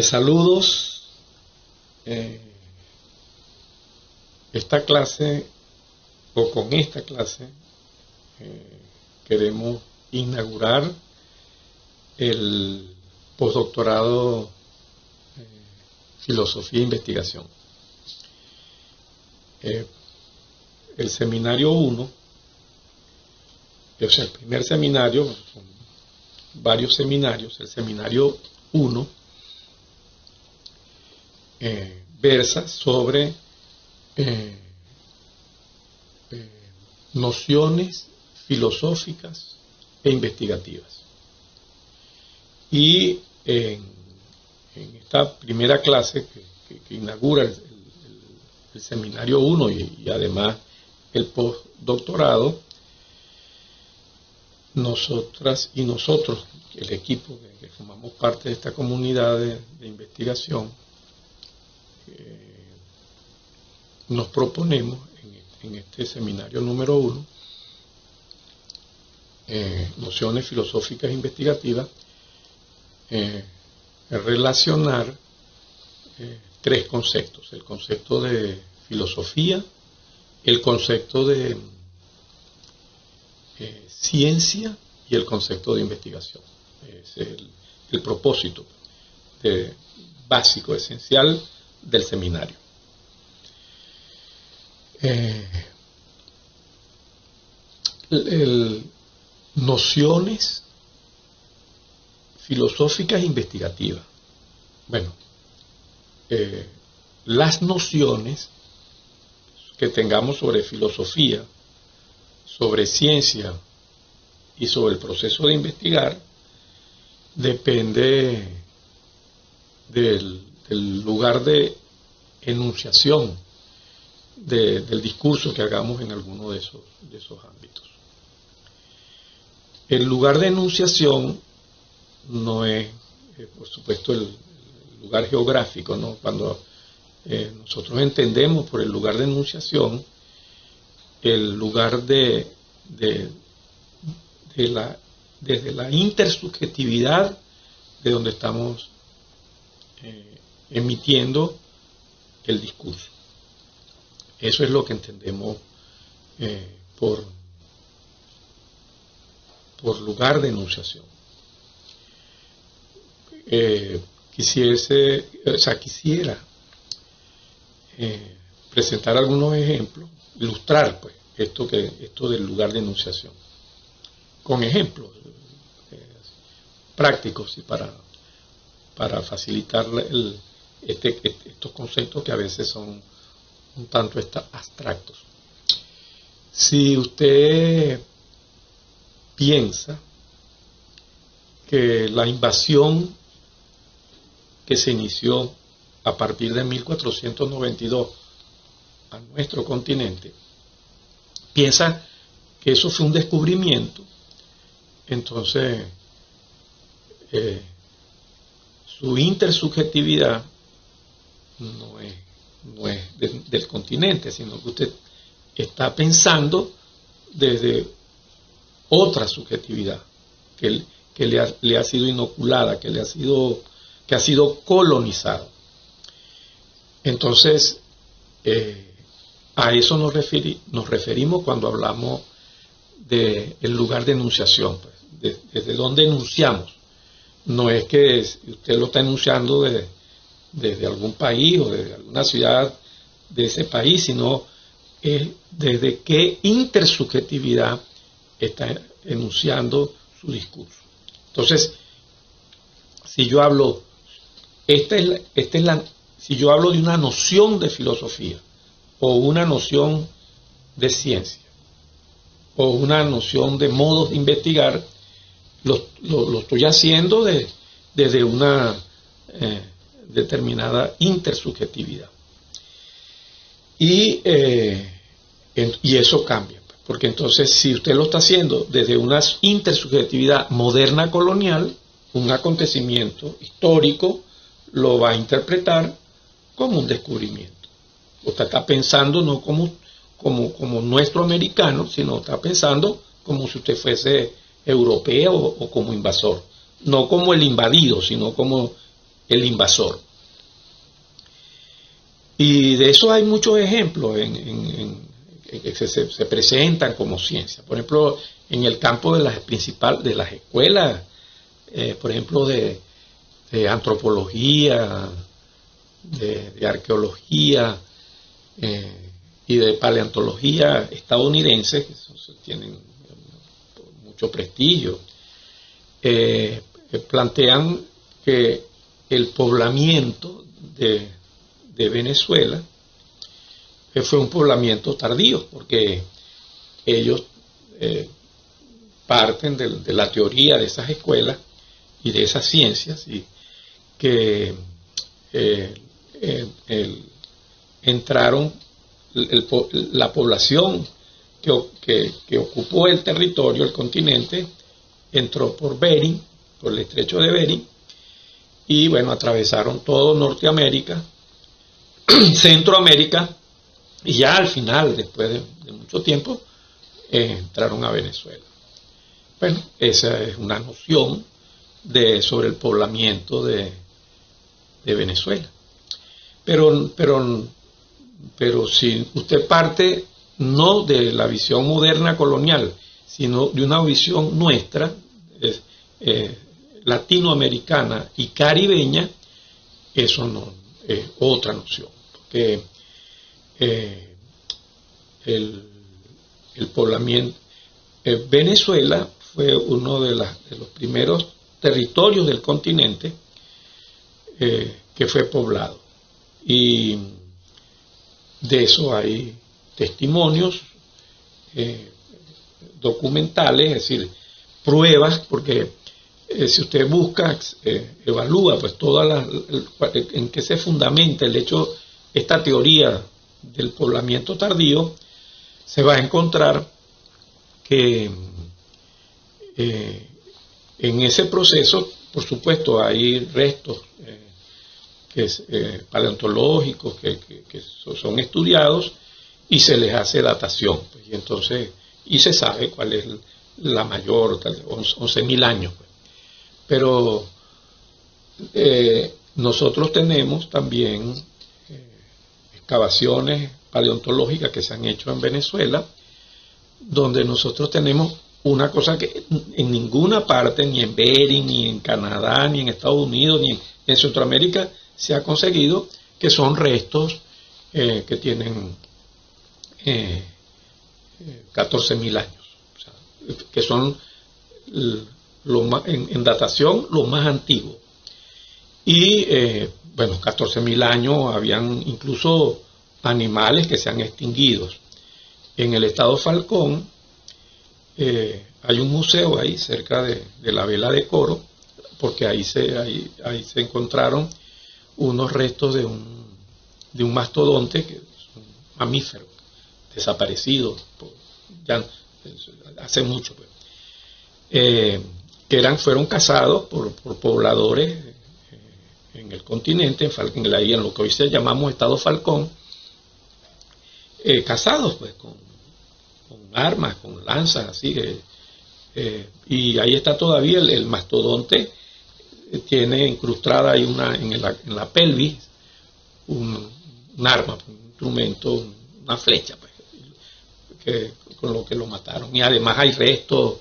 Saludos. Eh, esta clase, o con esta clase, queremos inaugurar el postdoctorado Filosofía e Investigación. El seminario 1, o sea, el primer seminario, son varios seminarios. El seminario 1 versa sobre nociones filosóficas e investigativas. Y en esta primera clase que inaugura el seminario 1 y además el postdoctorado, nosotras y nosotros, el equipo que formamos parte de esta comunidad de investigación, nos proponemos en este seminario número 1, nociones filosóficas e investigativas, relacionar tres conceptos: el concepto de filosofía, el concepto de ciencia y el concepto de investigación. Es el propósito básico, esencial del seminario. Nociones filosóficas e investigativas. Bueno, las nociones que tengamos sobre filosofía, sobre ciencia y sobre el proceso de investigar depende del lugar de enunciación del discurso que hagamos en alguno de esos ámbitos. El lugar de enunciación no es, por supuesto, el lugar geográfico, ¿no? Cuando nosotros entendemos por el lugar de enunciación el lugar desde la intersubjetividad de donde estamos emitiendo el discurso. Eso es lo que entendemos por lugar de enunciación. Quisiera presentar algunos ejemplos, ilustrar pues esto del lugar de enunciación con ejemplos prácticos y para facilitar estos conceptos que a veces son un tanto abstractos. Si usted piensa que la invasión que se inició a partir de 1492 a nuestro continente, piensa que eso fue un descubrimiento, entonces su intersubjetividad no es del continente, sino que usted está pensando desde otra subjetividad que le ha sido inoculada, que ha sido colonizada. Entonces, a eso nos referimos cuando hablamos del lugar de enunciación, pues, desde donde enunciamos. No es que usted lo está enunciando desde algún país o desde alguna ciudad de ese país, sino desde qué intersubjetividad está enunciando su discurso. Entonces, si yo hablo, si yo hablo de una noción de filosofía, o una noción de ciencia, o una noción de modos de investigar, lo estoy haciendo desde una determinada intersubjetividad. Y eso cambia, porque entonces si usted lo está haciendo desde una intersubjetividad moderna colonial, un acontecimiento histórico lo va a interpretar como un descubrimiento. Usted está pensando no como nuestro americano, sino está pensando como si usted fuese europeo o como invasor. No como el invadido, sino como el invasor. Y de eso hay muchos ejemplos que se presentan como ciencia. Por ejemplo, en el campo de de las escuelas, por ejemplo, de antropología, de arqueología y de paleontología estadounidenses, que tienen mucho prestigio, plantean que el poblamiento de Venezuela fue un poblamiento tardío, porque ellos parten de la teoría de esas escuelas y de esas ciencias, y que entraron la población que ocupó el territorio, el continente, entró por Bering, por el estrecho de Bering, y bueno, atravesaron todo Norteamérica, Centroamérica, y ya al final, después de mucho tiempo, entraron a Venezuela. Bueno, esa es una noción sobre el poblamiento de Venezuela. Pero si usted parte no de la visión moderna colonial, sino de una visión nuestra, latinoamericana y caribeña, eso no es otra noción, porque el poblamiento, Venezuela fue uno de los primeros territorios del continente que fue poblado, y de eso hay testimonios documentales, es decir, pruebas, porque si usted busca, evalúa pues en qué se fundamenta el hecho, esta teoría del poblamiento tardío, se va a encontrar que en ese proceso, por supuesto, hay restos paleontológicos que son estudiados y se les hace datación, pues, y entonces se sabe cuál es la mayor, 11.000 años, pues. Pero nosotros tenemos también excavaciones paleontológicas que se han hecho en Venezuela, donde nosotros tenemos una cosa que en ninguna parte, ni en Bering, ni en Canadá, ni en Estados Unidos, ni en Centroamérica se ha conseguido, que son restos que tienen 14.000 años, o sea, que son en datación lo más antiguo. Y bueno, 14.000 años habían incluso animales que se han extinguido. En el estado Falcón hay un museo ahí cerca de la Vela de Coro, porque ahí se encontraron unos restos de un mastodonte, que es un mamífero desaparecido ya hace mucho, pues, que fueron cazados por pobladores en el continente, en lo que hoy se llamamos estado Falcón, cazados pues con armas, con lanzas, así, y ahí está todavía el mastodonte. Tiene incrustada ahí en la pelvis un arma, un instrumento, una flecha, pues, con lo que lo mataron. Y además hay restos,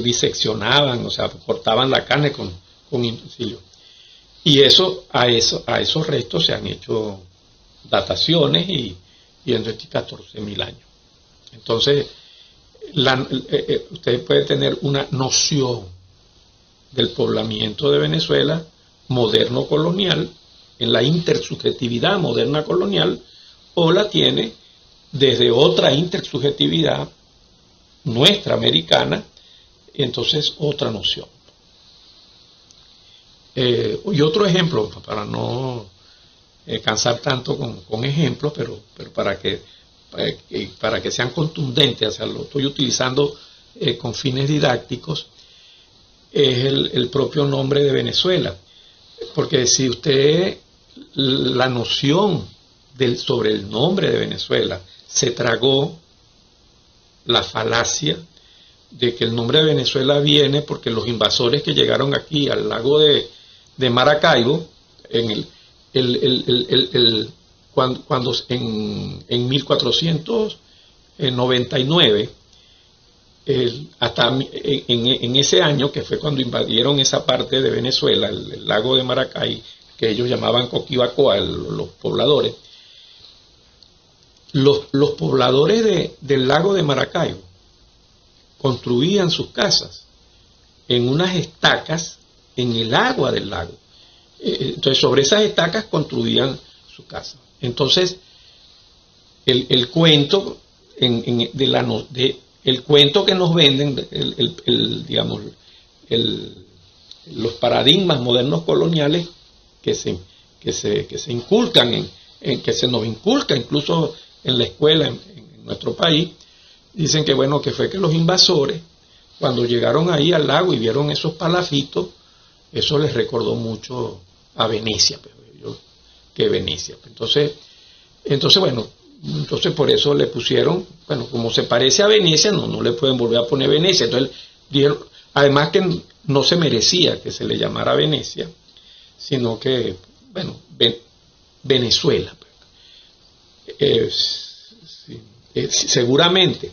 diseccionaban, o sea, cortaban la carne con utensilios. Y a esos restos se han hecho dataciones y en 14.000 años. Entonces, usted puede tener una noción del poblamiento de Venezuela moderno colonial, en la intersubjetividad moderna colonial, o la tiene desde otra intersubjetividad nuestra americana, entonces otra noción. Y otro ejemplo, para no cansar tanto con ejemplos, pero para que sean contundentes, o sea, lo estoy utilizando con fines didácticos, es el propio nombre de Venezuela. Porque si usted, la noción sobre el nombre de Venezuela, se tragó la falacia de que el nombre de Venezuela viene porque los invasores que llegaron aquí al lago de de Maracaibo, cuando en 1499, hasta en ese año, que fue cuando invadieron esa parte de Venezuela, el lago de Maracay, que ellos llamaban Coquibacoa, los pobladores, los pobladores del lago de Maracaibo construían sus casas en unas estacas en el agua del lago. Entonces, sobre esas estacas construían su casa. Entonces, el cuento el cuento que nos venden, digamos, los paradigmas modernos coloniales que se inculcan, que se nos inculca incluso en la escuela en nuestro país, dicen que bueno, que fue que los invasores, cuando llegaron ahí al lago y vieron esos palafitos, eso les recordó mucho a Venecia, que Venecia. Entonces bueno, entonces por eso le pusieron, bueno, como se parece a Venecia, no le pueden volver a poner Venecia. Entonces dijeron, además que no se merecía que se le llamara Venecia, sino que, bueno, Venezuela. Seguramente,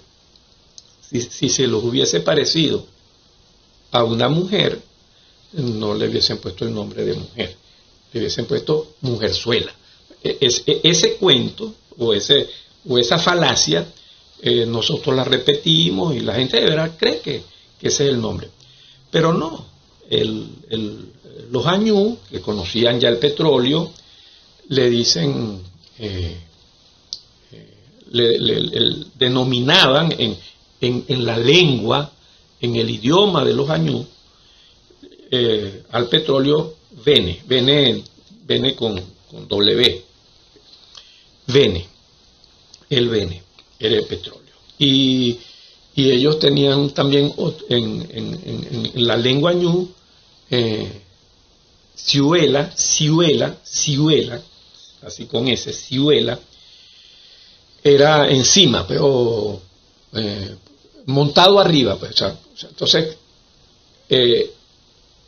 si se los hubiese parecido a una mujer, no le hubiesen puesto el nombre de mujer, le hubiesen puesto Mujerzuela. Ese cuento o esa falacia, nosotros la repetimos y la gente de verdad cree que ese es el nombre. Pero no, los añú, que conocían ya el petróleo, le dicen, denominaban en la lengua, en el idioma de los añú, al petróleo Vene con W. El Vene era el petróleo. Y ellos tenían también en la lengua ñú, ciuela, así con ese, ciuela, era encima, pero montado arriba. Pues, entonces,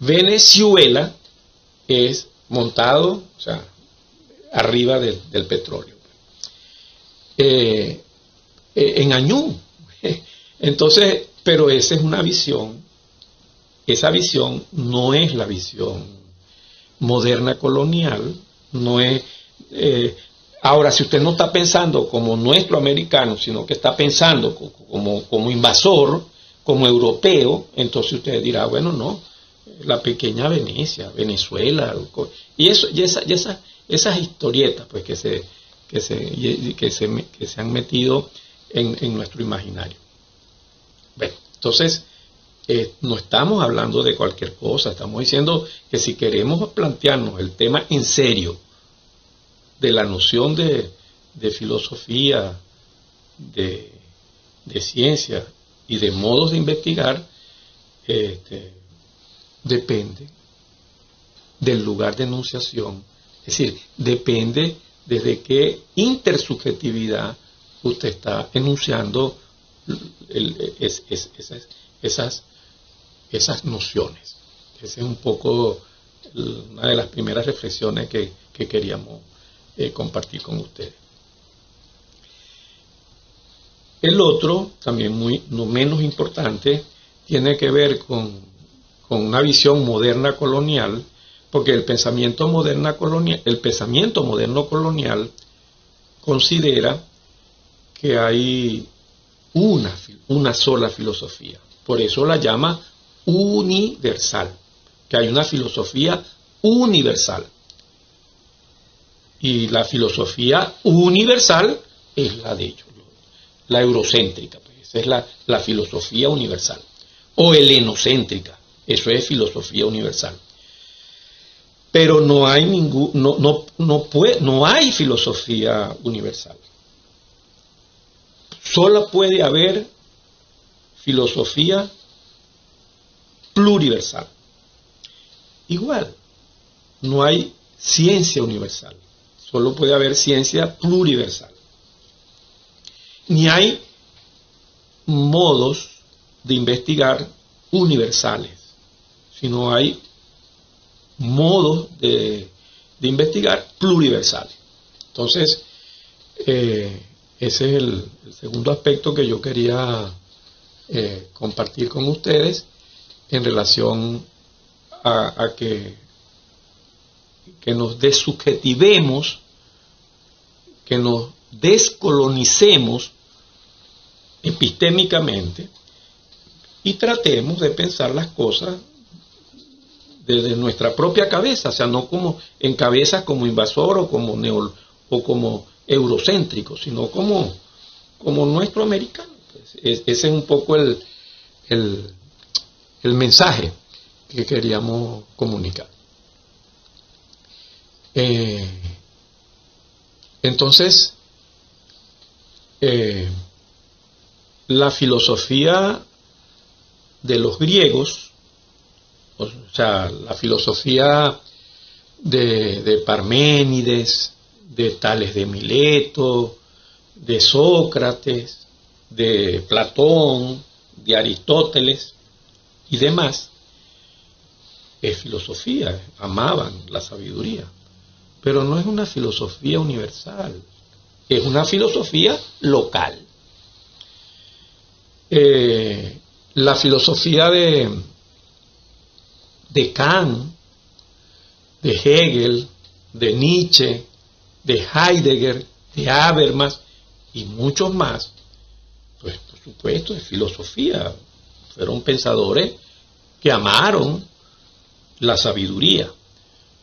Venezuela es montado, o sea, arriba del petróleo. En añú. Entonces, pero esa es una visión. Esa visión no es la visión moderna colonial, no es. Ahora, si usted no está pensando como nuestro americano, sino que está pensando como invasor, como europeo, entonces usted dirá, bueno, no, la pequeña Venecia, Venezuela, y esas historietas, pues que se han metido en nuestro imaginario. Bueno, entonces, no estamos hablando de cualquier cosa, estamos diciendo que si queremos plantearnos el tema en serio de la noción de filosofía, de ciencia y de modos de investigar, depende del lugar de enunciación, es decir, depende desde qué intersubjetividad usted está enunciando esas nociones. Esa es un poco una de las primeras reflexiones que queríamos compartir con ustedes. El otro, también no menos importante, tiene que ver con una visión moderna colonial, porque el pensamiento moderno colonial considera que hay una sola filosofía. Por eso la llama universal, que hay una filosofía universal. Y la filosofía universal es la de ellos, la eurocéntrica, pues esa es la filosofía universal. O helenocéntrica, eso es filosofía universal. Pero no hay no hay filosofía universal. Solo puede haber filosofía pluriversal. Igual, no hay ciencia universal. Solo puede haber ciencia pluriversal. Ni hay modos de investigar universales, sino hay modos de investigar pluriversales. Entonces, ese es el segundo aspecto que yo quería compartir con ustedes en relación a que nos desubjetivemos, que nos descolonicemos epistémicamente y tratemos de pensar las cosas desde nuestra propia cabeza, o sea, no como en cabezas como invasor o como eurocéntrico, sino como nuestro americano. Ese es un poco el mensaje que queríamos comunicar. Entonces, la filosofía de los griegos, o sea, la filosofía de Parménides, de Tales de Mileto, de Sócrates, de Platón, de Aristóteles y demás, es filosofía, amaban la sabiduría, pero no es una filosofía universal, es una filosofía local. La filosofía de Kant, de Hegel, de Nietzsche, de Heidegger, de Habermas y muchos más, pues por supuesto es filosofía. Fueron pensadores que amaron la sabiduría,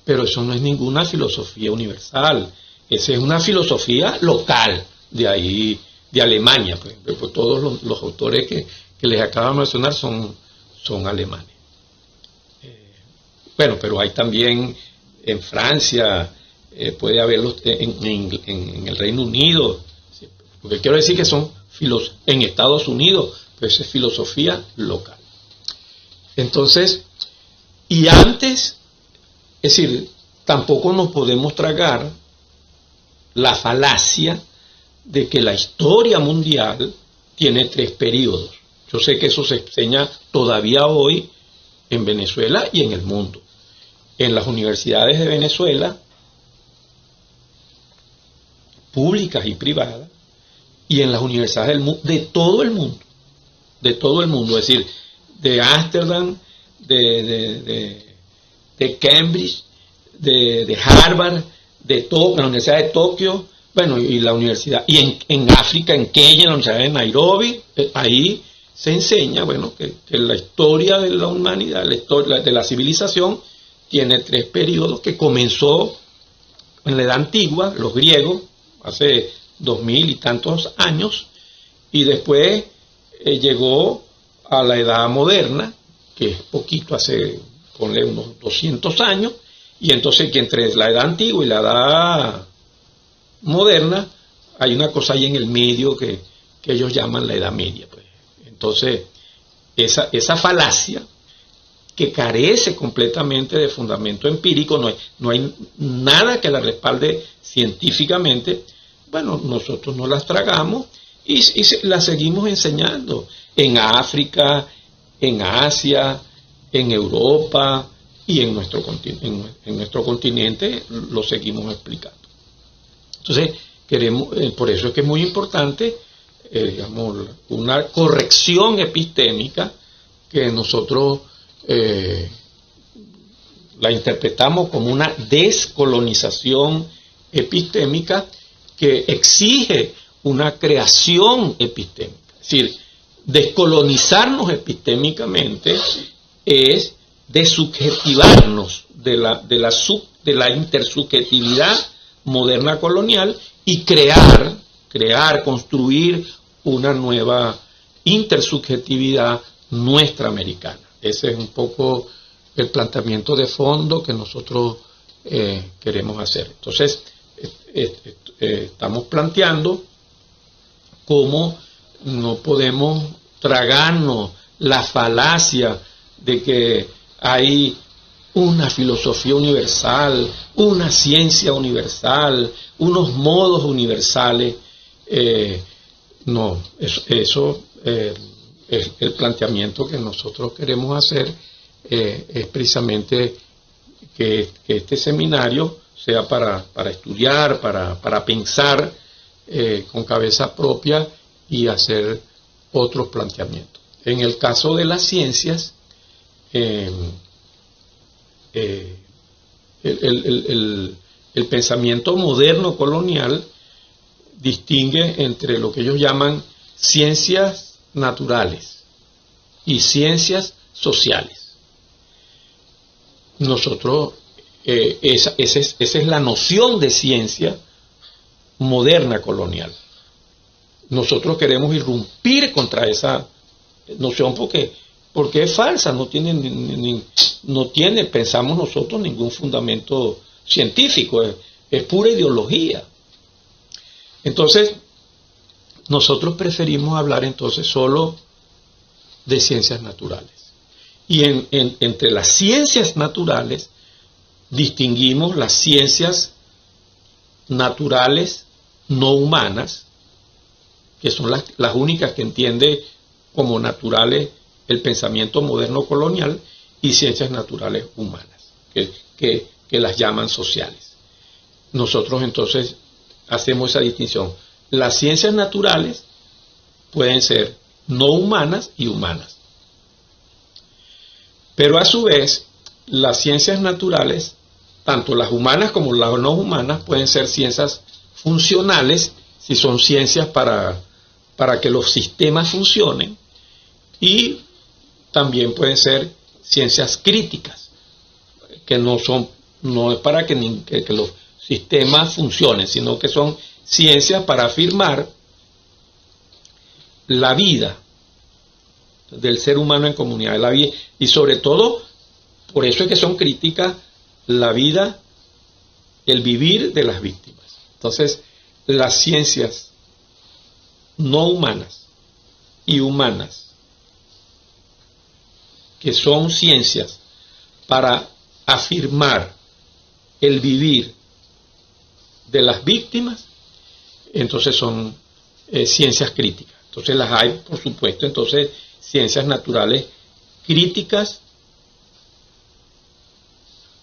pero eso no es ninguna filosofía universal. Esa es una filosofía local, de ahí, de Alemania. Por ejemplo, pues todos los autores que les acabo de mencionar son alemanes. Bueno, pero hay también en Francia, puede haberlos en el Reino Unido, porque quiero decir que son en Estados Unidos, pues es filosofía local. Entonces, y antes, es decir, tampoco nos podemos tragar la falacia de que la historia mundial tiene 3 periodos. Yo sé que eso se enseña todavía hoy en Venezuela y en el mundo. En las universidades de Venezuela, públicas y privadas, y en las universidades de todo el mundo, es decir, de Ámsterdam, de Cambridge, de Harvard, la Universidad de Tokio, bueno, y la universidad, y en África, en Kenia, en la Universidad de Nairobi, ahí se enseña, bueno, que la historia de la humanidad, la historia de la civilización, tiene 3 periodos, que comenzó en la Edad Antigua, los griegos, hace 2000 y tantos años, y después llegó a la Edad Moderna, que es poquito, hace, ponle unos 200 años, y entonces que entre la Edad Antigua y la Edad Moderna hay una cosa ahí en el medio que ellos llaman la Edad Media. Pues. Entonces, esa falacia, que carece completamente de fundamento empírico, no hay nada que la respalde científicamente, bueno, nosotros no las tragamos y las seguimos enseñando en África, en Asia, en Europa y en nuestro continente lo seguimos explicando. Entonces, por eso es que es muy importante, digamos, una corrección epistémica que nosotros la interpretamos como una descolonización epistémica que exige una creación epistémica. Es decir, descolonizarnos epistémicamente es desubjetivarnos de la intersubjetividad moderna colonial y construir una nueva intersubjetividad nuestra americana. Ese es un poco el planteamiento de fondo que nosotros queremos hacer. Entonces, estamos planteando cómo no podemos tragarnos la falacia de que hay una filosofía universal, una ciencia universal, unos modos universales. No, eso es el planteamiento que nosotros queremos hacer, es precisamente que este seminario sea para estudiar, para pensar con cabeza propia y hacer otros planteamientos. En el caso de las ciencias, el pensamiento moderno colonial distingue entre lo que ellos llaman ciencias naturales y ciencias sociales. Nosotros, esa es la noción de ciencia moderna colonial. Nosotros queremos irrumpir contra esa noción porque es falsa, no tiene, pensamos nosotros, ningún fundamento científico, es pura ideología. Entonces, nosotros preferimos hablar entonces solo de ciencias naturales. Y entre las ciencias naturales distinguimos las ciencias naturales no humanas, que son las únicas que entiende como naturales el pensamiento moderno colonial, y ciencias naturales humanas, que las llaman sociales. Nosotros entonces hacemos esa distinción. Las ciencias naturales pueden ser no humanas y humanas. Pero a su vez, las ciencias naturales, tanto las humanas como las no humanas, pueden ser ciencias funcionales, si son ciencias para que los sistemas funcionen, y también pueden ser ciencias críticas, que no es para que los sistemas funcionen, sino que son ciencias para afirmar la vida del ser humano en comunidad, la vida, y sobre todo, por eso es que son críticas, la vida, el vivir de las víctimas. Entonces, las ciencias no humanas y humanas, que son ciencias para afirmar el vivir de las víctimas, entonces son ciencias críticas. Entonces las hay, por supuesto, entonces ciencias naturales críticas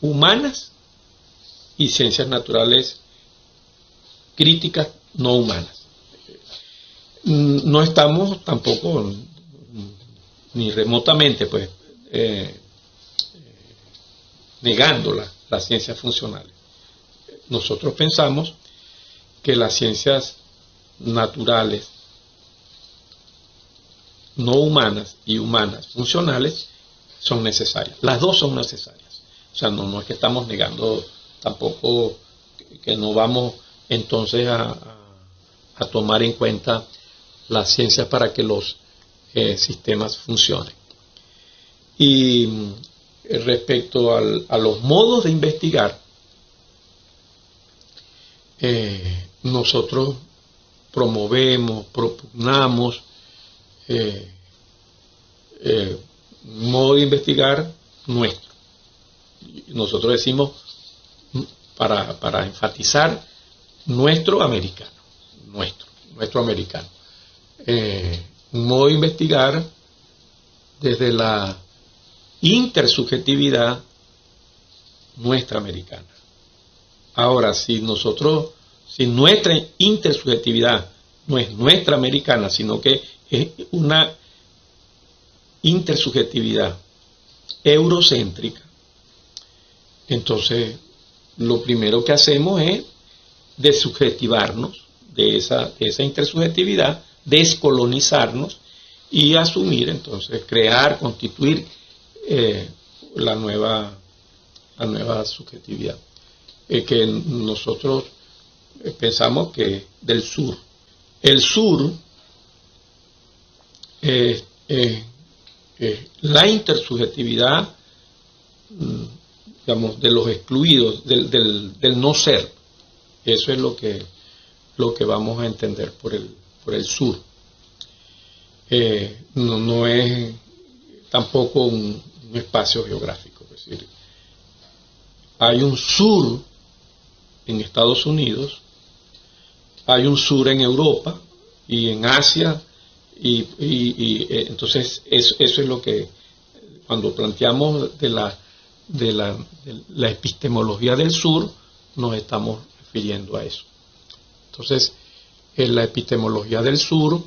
humanas y ciencias naturales críticas no humanas. No estamos tampoco ni remotamente pues negando las ciencias funcionales. Nosotros pensamos que las ciencias naturales no humanas y humanas funcionales son necesarias. Las dos son necesarias. O sea, no es que estamos negando tampoco que no vamos entonces a tomar en cuenta las ciencias para que los sistemas funcionen. Y respecto a los modos de investigar, nosotros propugnamos un modo de investigar nuestro. Nosotros decimos, para enfatizar, nuestro americano. Un modo de investigar desde la intersubjetividad nuestra americana. Ahora, si nuestra intersubjetividad no es nuestra americana, sino que es una intersubjetividad eurocéntrica, entonces lo primero que hacemos es desubjetivarnos de esa intersubjetividad, descolonizarnos y asumir, entonces, crear, constituir la nueva subjetividad. Que nosotros pensamos que del sur. El sur es la intersubjetividad, digamos, de los excluidos, del no ser. Eso es lo que vamos a entender por el sur. No es tampoco un espacio geográfico. Es decir, hay un sur en Estados Unidos, hay un sur en Europa y en Asia, y entonces eso es lo que, cuando planteamos de de la epistemología del sur, nos estamos refiriendo a eso. Entonces, en la epistemología del sur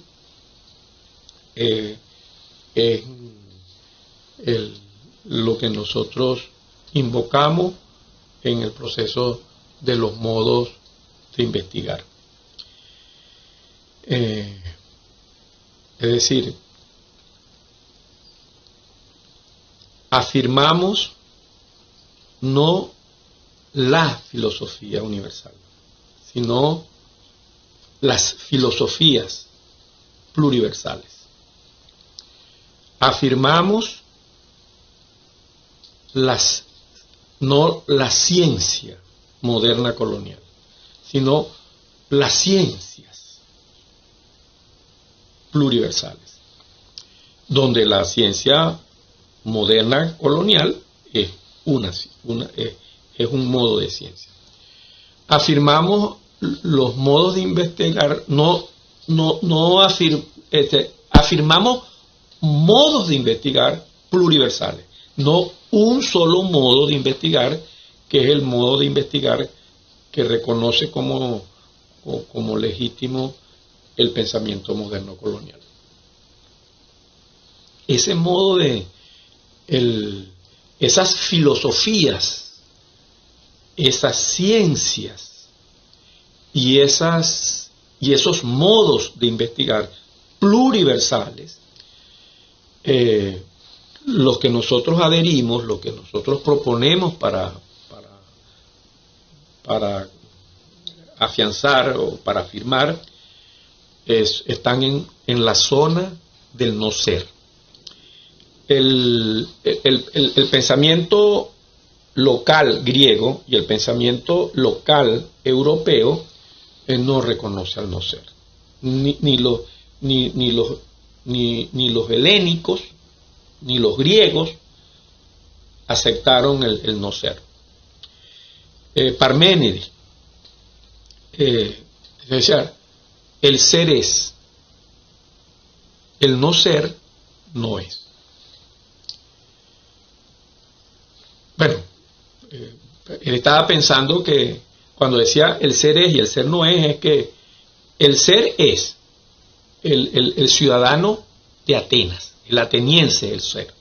es lo que nosotros invocamos en el proceso de los modos de investigar. Es decir, afirmamos no la filosofía universal, sino las filosofías pluriversales. Afirmamos no la ciencia moderna colonial, sino las ciencias pluriversales, donde la ciencia moderna colonial es un modo de ciencia. Afirmamos los modos de investigar, afirmamos modos de investigar pluriversales, no un solo modo de investigar, que es el modo de investigar que reconoce como legítimo el pensamiento moderno colonial. Ese modo esas filosofías, esas ciencias y esos modos de investigar pluriversales, los que nosotros adherimos, lo que nosotros proponemos para afianzar o para afirmar, están en la zona del no ser. El pensamiento local griego y el pensamiento local europeo no reconoce al no ser. Ni los helénicos ni los griegos aceptaron el no ser. Parménides decía, el ser es, el no ser no es. Bueno, él estaba pensando que cuando decía el ser es y el ser no es que el ser es el ciudadano de Atenas, el ateniense, el ser.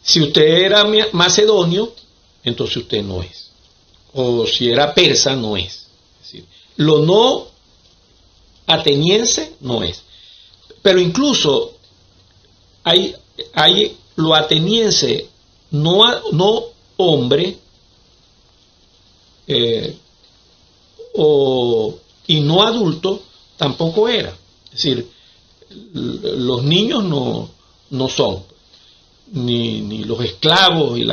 Si usted era macedonio, entonces usted no es. O si era persa, no es. Es decir, lo no ateniense no es. Pero incluso hay lo ateniense no hombre y no adulto tampoco era. Es decir, los niños no son, ni los esclavos y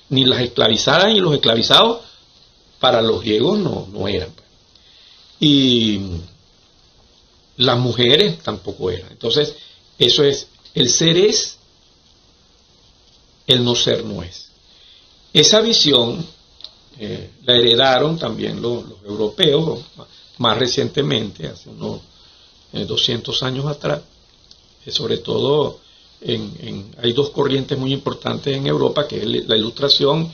ni las esclavizadas y los esclavizados para los griegos no eran. Y las mujeres tampoco eran. Entonces, eso es, el ser es, el no ser no es. Esa visión la heredaron también los europeos, más recientemente, hace unos 200 años atrás, sobre todo hay dos corrientes muy importantes en Europa, que es la Ilustración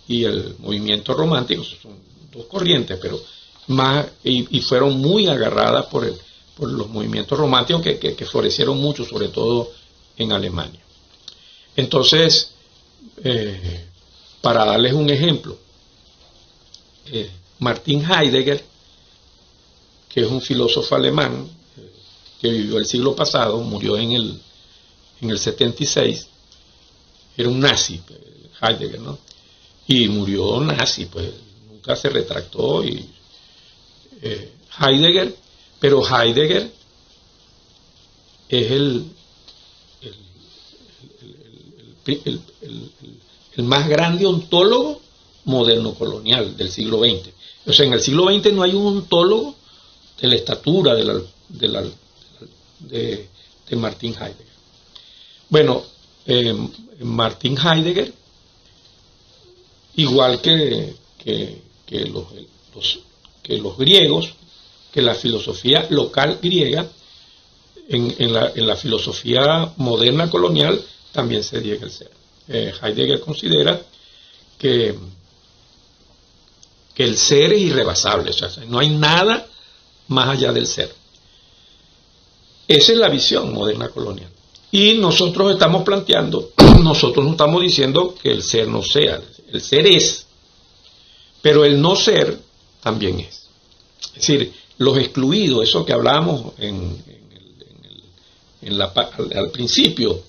y el movimiento romántico. Son dos corrientes, pero más, y fueron muy agarradas por los movimientos románticos que florecieron mucho, sobre todo en Alemania. Entonces, para darles un ejemplo, Martin Heidegger, que es un filósofo alemán que vivió el siglo pasado, murió en el 76, era un nazi, Heidegger, ¿no? Y murió nazi, pues nunca se retractó. Y Heidegger es el más grande ontólogo moderno colonial del siglo XX. O sea, en el siglo XX no hay un ontólogo de la estatura de Martin Heidegger. Bueno, Martin Heidegger, igual que los griegos, que la filosofía local griega, en la filosofía moderna colonial también se niega el ser. Heidegger considera que el ser es irrebasable, o sea, no hay nada más allá del ser. Esa es la visión moderna colonial. Y nosotros estamos planteando, nosotros no estamos diciendo que el ser no sea, el ser es, pero el no ser también es. Es decir, los excluidos, eso que hablábamos al principio,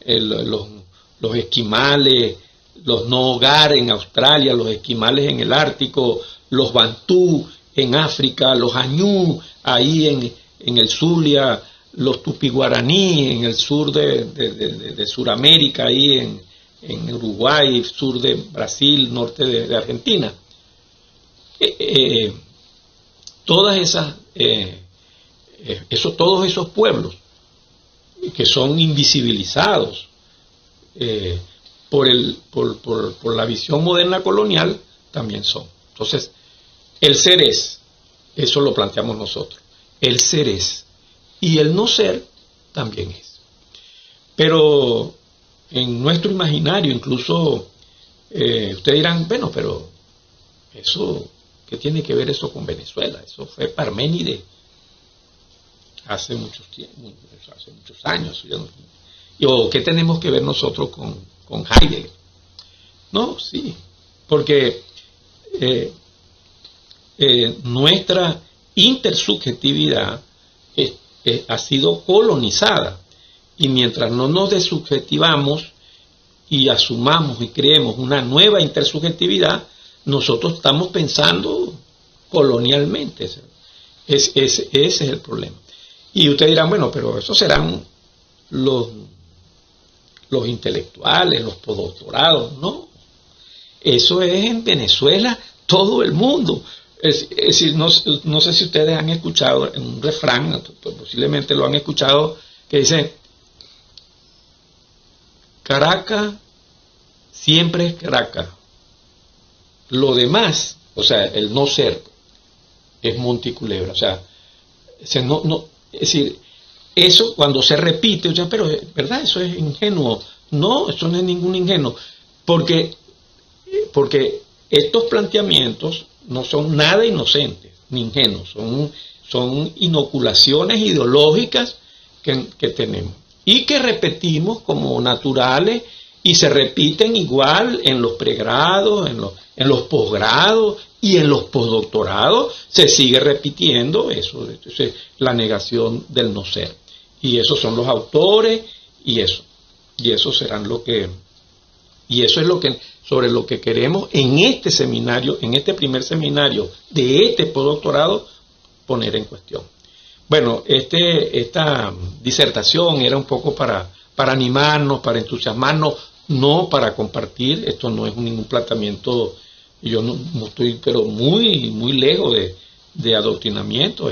los esquimales, los no hogares en Australia, los esquimales en el Ártico, los bantú en África, los añú ahí en el Zulia, los tupiguaraní en el sur de Sudamérica, ahí en Uruguay, sur de Brasil, norte de Argentina. Todas esas, todos esos pueblos que son invisibilizados por la visión moderna colonial, también son. Entonces, el ser es, eso lo planteamos nosotros, el ser es, y el no ser también es. Pero en nuestro imaginario, incluso, ustedes dirán, bueno, pero eso, ¿qué tiene que ver eso con Venezuela? Eso fue Parménides hace muchos años. ¿O qué tenemos que ver nosotros con Heidegger? No, sí, porque nuestra intersubjetividad ha sido colonizada, y mientras no nos desubjetivamos y asumamos y creemos una nueva intersubjetividad, nosotros estamos pensando colonialmente. Ese es el problema. Y ustedes dirán, bueno, pero esos serán los intelectuales, los postdoctorados. No, eso es en Venezuela todo el mundo. Es decir, no sé si ustedes han escuchado un refrán, posiblemente lo han escuchado, que dice: Caracas siempre es Caracas. Lo demás, o sea, el no ser, es Monteculebra. O sea, es decir, eso cuando se repite, o sea, pero ¿verdad? Eso es ingenuo. No, eso no es ningún ingenuo, porque estos planteamientos no son nada inocentes ni ingenuos, son inoculaciones ideológicas que tenemos y que repetimos como naturales, y se repiten igual en los pregrados, en los posgrados y en los postdoctorados. Se sigue repitiendo eso, la negación del no ser. Y esos son los autores, y eso serán y eso es sobre lo que queremos en este seminario, en este primer seminario de este postdoctorado, poner en cuestión. Bueno, esta disertación era un poco para animarnos, para entusiasmarnos, no para compartir. Esto no es ningún planteamiento, yo no estoy, pero muy, muy lejos de adoctrinamiento.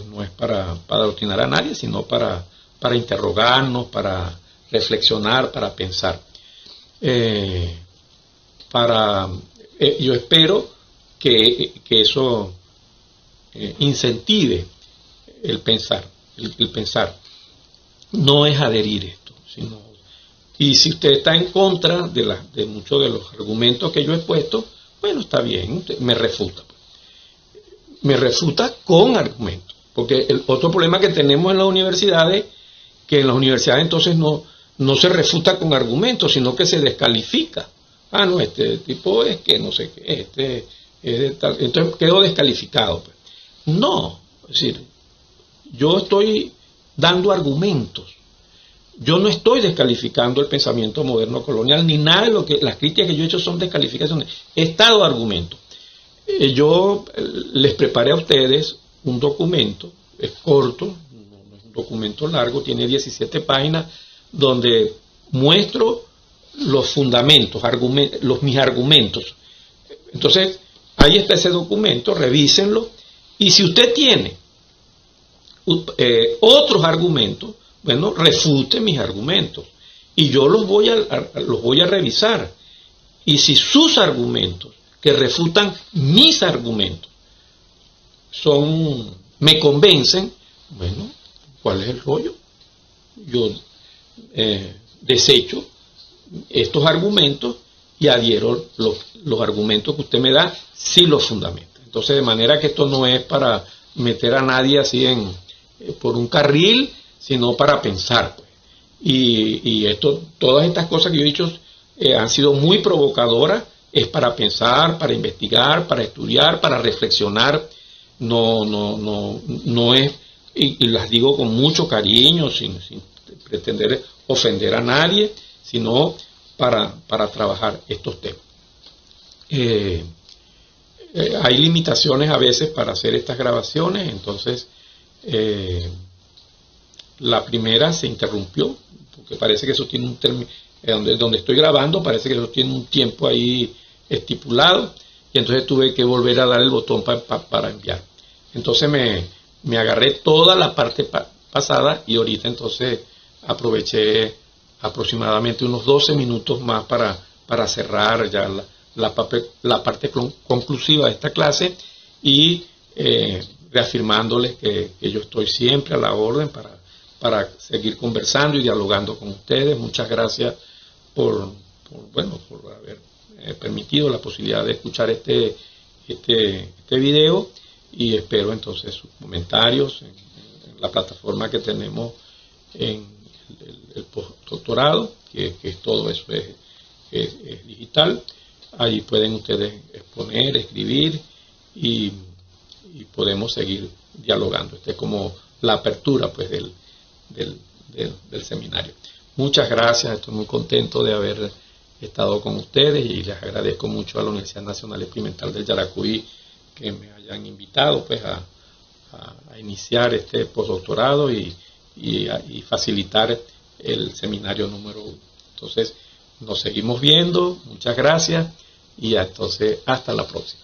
No es para adoctrinar a nadie, sino para interrogarnos, para reflexionar, para pensar. Yo espero que eso incentive el pensar. El pensar no es adherir esto, sino, y si usted está en contra de muchos de los argumentos que yo he expuesto, bueno, está bien, me refuta. Me refuta con argumentos, porque el otro problema que tenemos en las universidades, que en las universidades entonces no se refuta con argumentos, sino que se descalifica. Ah, no, este tipo es que no sé qué, es de tal, entonces quedó descalificado. Pues. No, es decir, yo estoy dando argumentos. Yo no estoy descalificando el pensamiento moderno colonial, ni nada de lo que las críticas que yo he hecho son descalificaciones. He estado argumentos. Yo les preparé a ustedes un documento, es corto, no es un documento largo, tiene 17 páginas, donde muestro los fundamentos, mis argumentos. Entonces, ahí está ese documento, revísenlo, y si usted tiene otros argumentos, bueno, refute mis argumentos, y yo los voy a revisar. Y si sus argumentos, que refutan mis argumentos, me convencen, bueno, ¿cuál es el rollo? Yo desecho estos argumentos y adhiero los argumentos que usted me da, sí los fundamenta. Entonces, de manera que esto no es para meter a nadie así por un carril, sino para pensar, pues. Y todas estas cosas que yo he dicho han sido muy provocadoras, es para pensar, para investigar, para estudiar, para reflexionar. No es, y las digo con mucho cariño, sin pretender ofender a nadie, sino para trabajar estos temas. Hay limitaciones a veces para hacer estas grabaciones, entonces la primera se interrumpió, porque parece que eso tiene un término, donde estoy grabando, parece que eso tiene un tiempo ahí estipulado, y entonces tuve que volver a dar el botón para enviar. Entonces me agarré toda la parte pasada y ahorita entonces aproveché aproximadamente unos 12 minutos más para cerrar ya la parte conclusiva de esta clase y reafirmándoles que yo estoy siempre a la orden para seguir conversando y dialogando con ustedes. Muchas gracias por haber permitido la posibilidad de escuchar este video, y espero entonces sus comentarios en la plataforma que tenemos en el postdoctorado, que es todo eso es digital. Ahí pueden ustedes exponer, escribir y podemos seguir dialogando. Esta es como la apertura pues del seminario. Muchas gracias, estoy muy contento de haber estado con ustedes y les agradezco mucho a la Universidad Nacional Experimental del Yaracuy que me hayan invitado pues a iniciar este postdoctorado y facilitar el seminario número 1. Entonces nos seguimos viendo, muchas gracias y entonces hasta la próxima.